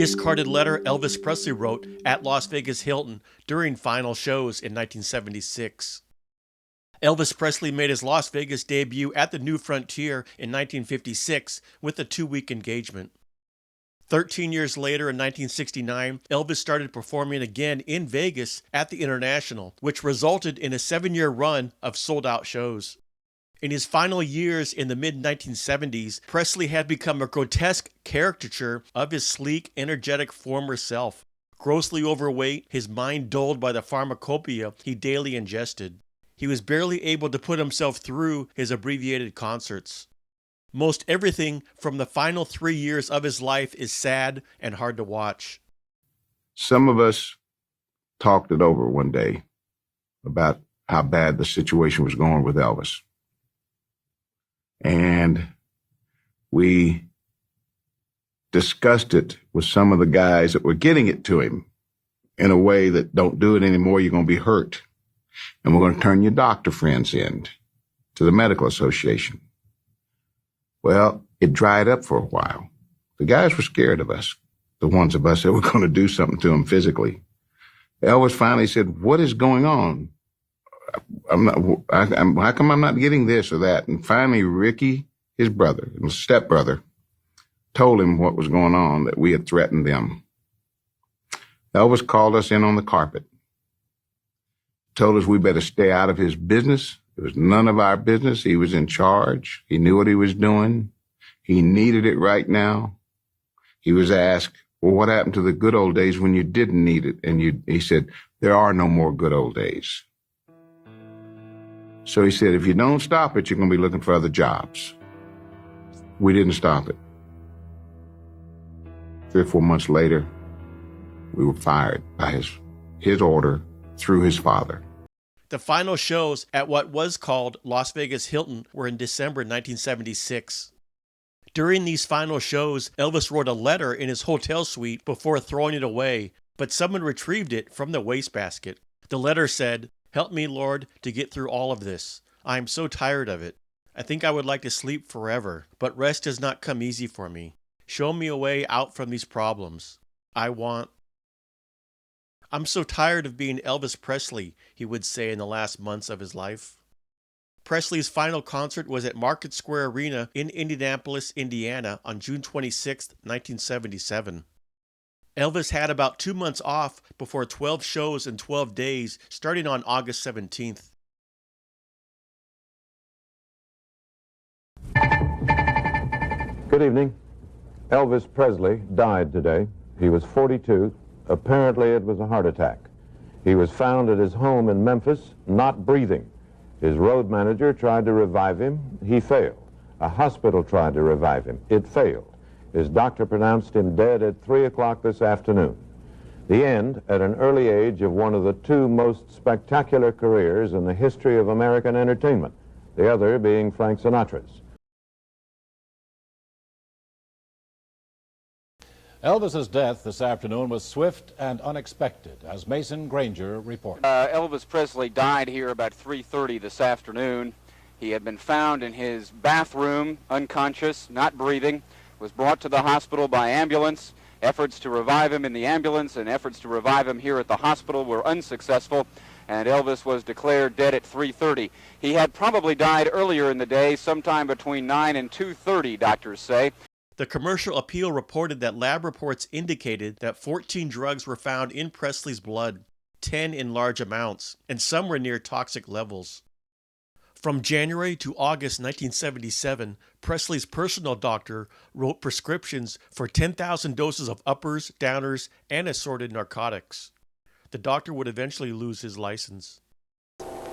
discarded letter Elvis Presley wrote at Las Vegas Hilton during final shows in 1976. Elvis Presley made his Las Vegas debut at the New Frontier in 1956 with a 2-week engagement. 13 years later, in 1969, Elvis started performing again in Vegas at the International, which resulted in a 7-year run of sold-out shows. In his final years in the mid-1970s, Presley had become a grotesque caricature of his sleek, energetic former self. Grossly overweight, his mind dulled by the pharmacopoeia he daily ingested. He was barely able to put himself through his abbreviated concerts. Most everything from the final 3 years of his life is sad and hard to watch. Some of us talked it over one day about how bad the situation was going with Elvis. And we discussed it with some of the guys that were getting it to him in a way that don't do it anymore, you're going to be hurt. And we're going to turn your doctor friends in to the medical association. Well, it dried up for a while. The guys were scared of us, the ones of us that were going to do something to him physically. Elvis finally said, what is going on? How come I'm not getting this or that? And finally, Ricky, his brother, his stepbrother, told him what was going on, that we had threatened them. Elvis called us in on the carpet, told us we better stay out of his business. It was none of our business. He was in charge. He knew what he was doing. He needed it right now. He was asked, well, what happened to the good old days when you didn't need it? And he said, there are no more good old days. So he said, if you don't stop it, you're going to be looking for other jobs. We didn't stop it. 3 or 4 months later, we were fired by his order through his father. The final shows at what was called Las Vegas Hilton were in December 1976. During these final shows, Elvis wrote a letter in his hotel suite before throwing it away, but someone retrieved it from the wastebasket. The letter said, "Help me, Lord, to get through all of this. I am so tired of it. I think I would like to sleep forever, but rest does not come easy for me. Show me a way out from these problems. I'm so tired of being Elvis Presley," he would say in the last months of his life. Presley's final concert was at Market Square Arena in Indianapolis, Indiana on June 26, 1977. Elvis had about 2 months off before 12 shows in 12 days, starting on August 17th. Good evening. Elvis Presley died today. He was 42. Apparently it was a heart attack. He was found at his home in Memphis, not breathing. His road manager tried to revive him. He failed. A hospital tried to revive him. It failed. His doctor pronounced him dead at 3 o'clock this afternoon. The end, at an early age, of one of the 2 most spectacular careers in the history of American entertainment, the other being Frank Sinatra's. Elvis's death this afternoon was swift and unexpected, as Mason Granger reports. Elvis Presley died here about 3:30 this afternoon. He had been found in his bathroom, unconscious, not breathing, was brought to the hospital by ambulance. Efforts to revive him in the ambulance and efforts to revive him here at the hospital were unsuccessful, and Elvis was declared dead at 3:30. He had probably died earlier in the day, sometime between 9 and 2:30, doctors say. The Commercial Appeal reported that lab reports indicated that 14 drugs were found in Presley's blood, 10 in large amounts, and some were near toxic levels. From January to August 1977, Presley's personal doctor wrote prescriptions for 10,000 doses of uppers, downers, and assorted narcotics. The doctor would eventually lose his license.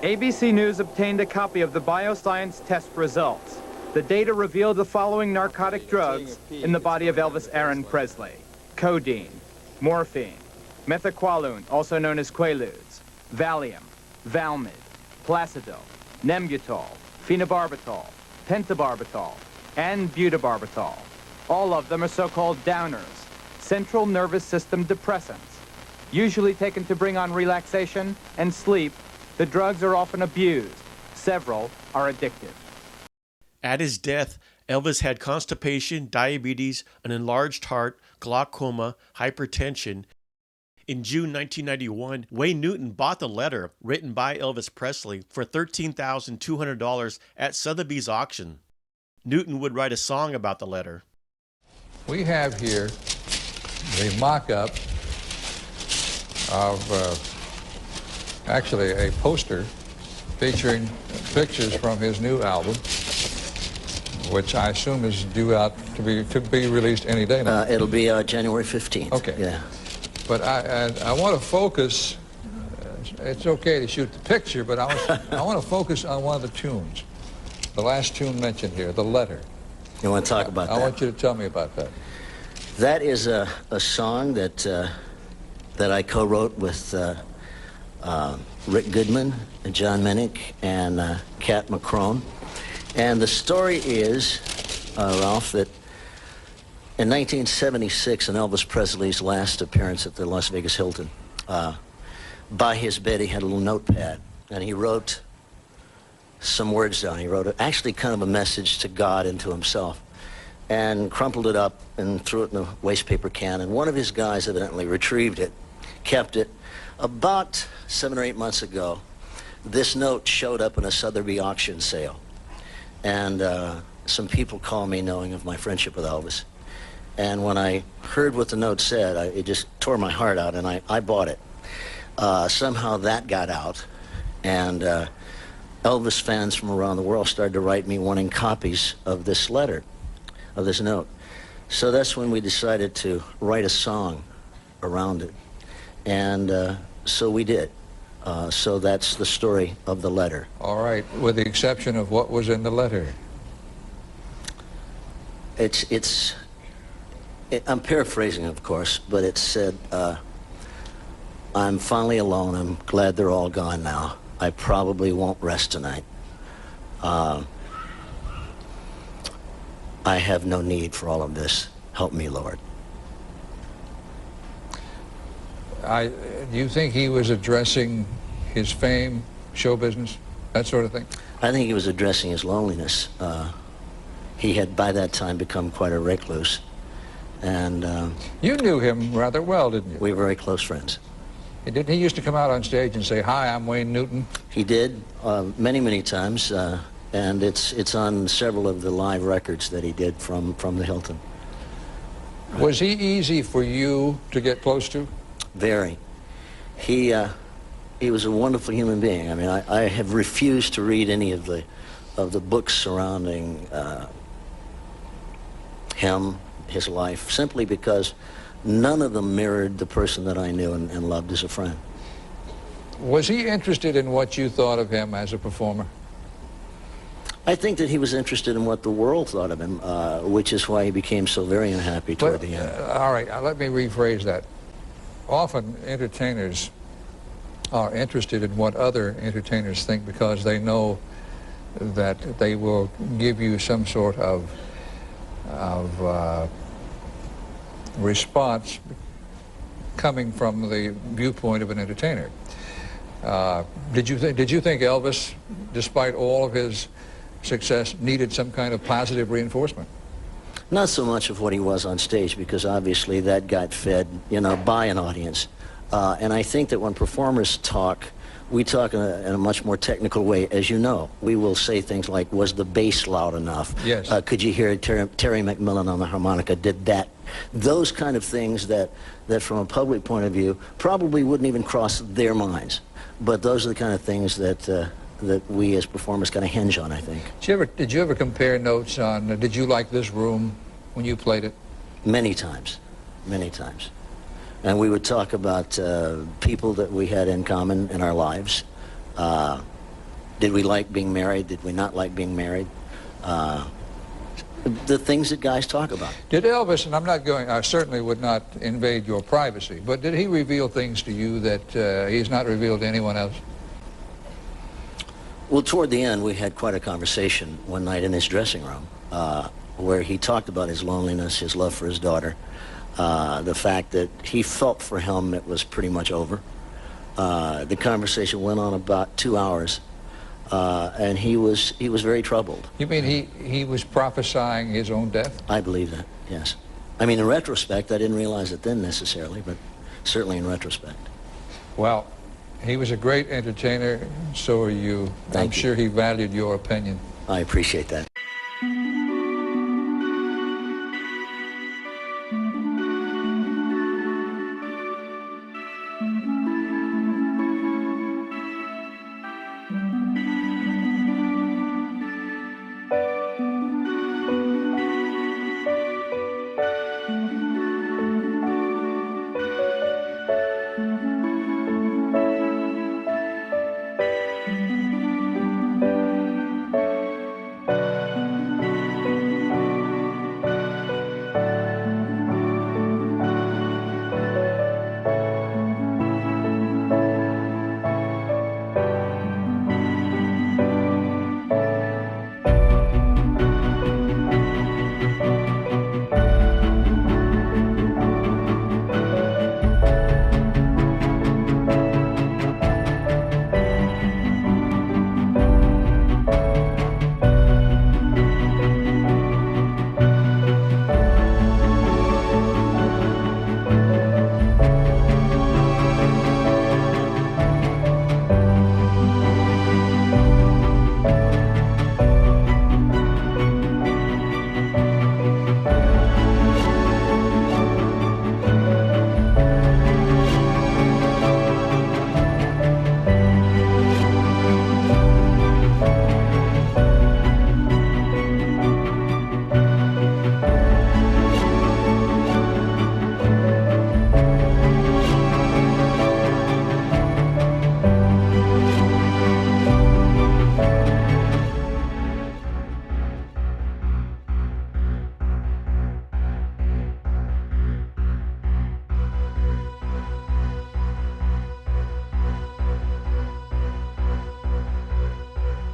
ABC News obtained a copy of the bioscience test results. The data revealed the following narcotic drugs in the body of Elvis Aaron Presley: codeine, morphine, methaqualone, also known as Quaaludes, Valium, Valmid, Placidil, Nembutal, phenobarbital, pentobarbital, and butabarbital. All of them are so-called downers, central nervous system depressants. Usually taken to bring on relaxation and sleep, the drugs are often abused. Several are addictive. At his death, Elvis had constipation, diabetes, an enlarged heart, glaucoma, hypertension. In June 1991, Wayne Newton bought the letter written by Elvis Presley for $13,200 at Sotheby's auction. Newton would write a song about the letter. We have here the mock-up of actually a poster featuring pictures from his new album, which I assume is due out to be released any day now. It'll be January 15th. Okay. Yeah. But I want to focus. It's okay to shoot the picture, but I want to focus on one of the tunes, the last tune mentioned here, the letter. You want to talk about that? I want you to tell me about that. That is a song that I co-wrote with Rick Goodman, John Minnick, and Cat McCrone. And the story is, Ralph, that in 1976, in Elvis Presley's last appearance at the Las Vegas Hilton, by his bed he had a little notepad, and he wrote some words down. He wrote actually kind of a message to God and to himself, and crumpled it up and threw it in a waste paper can. And one of his guys evidently retrieved it, kept it. About 7 or 8 months ago, this note showed up in a Sotheby auction sale. And some people called me knowing of my friendship with Elvis. And when I heard what the note said, it just tore my heart out, and I bought it. Somehow that got out, and Elvis fans from around the world started to write me wanting copies of this letter, of this note. So that's when we decided to write a song around it. And so we did. So that's the story of the letter. All right, with the exception of what was in the letter. I'm paraphrasing, of course, but it said, I'm finally alone. I'm glad they're all gone now. I probably won't rest tonight. I have no need for all of this. Help me, Lord. Do you think he was addressing his fame, show business, that sort of thing? I think he was addressing his loneliness. He had by that time become quite a recluse. And you knew him rather well, didn't you? we were very close friends. He used to come out on stage and say, "Hi, I'm Wayne Newton"? He did many, many times, and it's on several of the live records that he did from the Hilton. Was he easy for you to get close to? Very. He was a wonderful human being. I mean, I have refused to read any of the books surrounding him, his life, simply because none of them mirrored the person that I knew and loved as a friend. Was he interested in what you thought of him as a performer? I think that he was interested in what the world thought of him, which is why he became so very unhappy toward the end. All right, let me rephrase that. Often entertainers are interested in what other entertainers think because they know that they will give you some sort of response coming from the viewpoint of an entertainer. Did you think Elvis, despite all of his success, needed some kind of positive reinforcement? Not so much of what he was on stage, because obviously that got fed, by an audience. And I think that when performers talk, we talk in a much more technical way. As you know, we will say things like, was the bass loud enough? Yes. Could you hear Terry McMillan on the harmonica? Did that? Those kind of things that from a public point of view probably wouldn't even cross their minds. But those are the kind of things that we as performers kind of hinge on, I think. Did you ever compare notes on, did you like this room when you played it? Many times, many times. And we would talk about people that we had in common in our lives. Did we like being married? Did we not like being married? The things that guys talk about. Did Elvis, and I certainly would not invade your privacy, but did he reveal things to you that he's not revealed to anyone else? Well, toward the end, we had quite a conversation one night in his dressing room where he talked about his loneliness, his love for his daughter, the fact that he felt for him it was pretty much over. The conversation went on about 2 hours. and he was very troubled. You mean he was prophesying his own death? I believe that, yes. I mean, in retrospect, I didn't realize it then necessarily, but certainly in retrospect. Well, he was a great entertainer, so are you. Thank I'm you. sure he valued your opinion. I appreciate that.